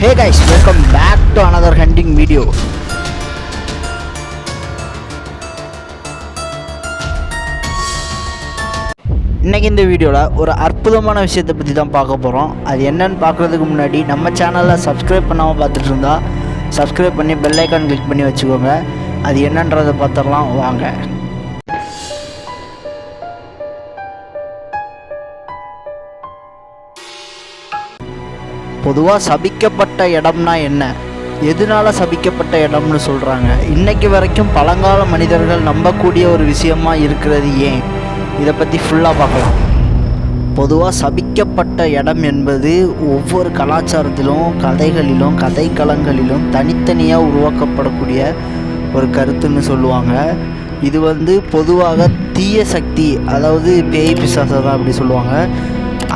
Hey guys, welcome back to another hunting video. இன்னைக்கு இந்த வீடியோவில் ஒரு அற்புதமான விஷயத்தை பற்றி தான் பார்க்க போகிறோம். அது என்னன்னு பார்க்குறதுக்கு முன்னாடி நம்ம சேனலில் சப்ஸ்கிரைப் பண்ணாமல் பார்த்துட்டு இருந்தால் சப்ஸ்கிரைப் பண்ணி பெல் ஐக்கான் கிளிக் பண்ணி வச்சுக்கோங்க. அது என்னன்றதை பார்த்துடலாம் வாங்க. பொதுவாக சபிக்கப்பட்ட இடம்னா என்ன, எதனால சபிக்கப்பட்ட இடம்னு சொல்கிறாங்க, இன்றைக்கி வரைக்கும் பழங்கால மனிதர்கள் நம்பக்கூடிய ஒரு விஷயமா இருக்கிறது ஏன், இதை பற்றி ஃபுல்லாக பார்க்கலாம். பொதுவாக சபிக்கப்பட்ட இடம் என்பது ஒவ்வொரு கலாச்சாரத்திலும் கதைகளிலும் கதைக்களங்களிலும் தனித்தனியாக உருவாக்கப்படக்கூடிய ஒரு கருத்துன்னு சொல்லுவாங்க. இது பொதுவாக தீய சக்தி, அதாவது பேய் பிசாசை தான் அப்படி சொல்லுவாங்க,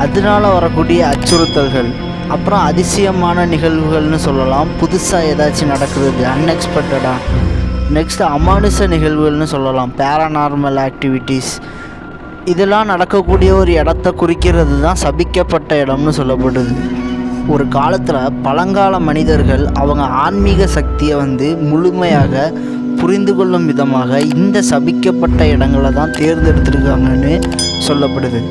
அதனால வரக்கூடிய அச்சுறுத்தல்கள், அப்புறம் அதிசயமான நிகழ்வுகள்னு சொல்லலாம். புதுசாக ஏதாச்சும் நடக்கிறது அன்எக்ஸ்பெக்டடாக, நெக்ஸ்ட்டு அமானுஷ நிகழ்வுகள்னு சொல்லலாம், பேரானார்மல் ஆக்டிவிட்டீஸ், இதெல்லாம் நடக்கக்கூடிய ஒரு இடத்த குறிக்கிறது தான் சபிக்கப்பட்ட இடம்னு சொல்லப்படுது. ஒரு காலத்தில் பழங்கால மனிதர்கள் அவங்க ஆன்மீக சக்தியை முழுமையாக புரிந்து கொள்ளும் விதமாக இந்த சபிக்கப்பட்ட இடங்களை தான் தேர்ந்தெடுத்திருக்காங்கன்னு சொல்லப்படுது.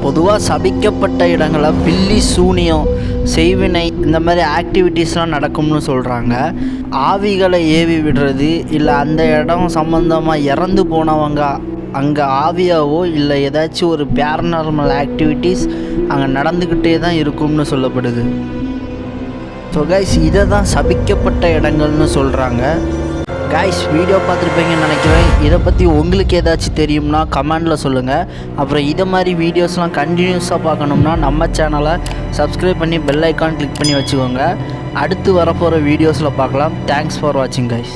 பொதுவாக சபிக்கப்பட்ட இடங்களை பில்லி சூனியம் செய்வினை இந்த மாதிரி ஆக்டிவிட்டீஸ்லாம் நடக்கும்னு சொல்கிறாங்க. ஆவிகளை ஏவி விடுறது, இல்லை அந்த இடம் சம்மந்தமாக இறந்து போனவங்க அங்கே ஆவியாவோ இல்லை ஏதாச்சும் ஒரு பேரநார்மல் ஆக்டிவிட்டீஸ் அங்கே நடந்துக்கிட்டே தான் இருக்கும்னு சொல்லப்படுது. ஸோ கைஸ், இதை தான் சபிக்கப்பட்ட இடங்கள்னு சொல்கிறாங்க. கைஸ், வீடியோ பார்த்துருப்பீங்கன்னு நினைக்கிறேன். இதை பற்றி உங்களுக்கு ஏதாச்சும் தெரியும்னா கமெண்டில் சொல்லுங்கள். அப்புறம் இதை மாதிரி வீடியோஸ்லாம் கண்டினியூஸாக பார்க்கணும்னா நம்ம சேனலை சப்ஸ்கிரைப் பண்ணி பெல் ஐக்கான் கிளிக் பண்ணி வச்சுக்கோங்க. அடுத்து வரப்போகிற வீடியோஸில் பார்க்கலாம். தேங்க்ஸ் ஃபார் வாட்சிங் கைஸ்.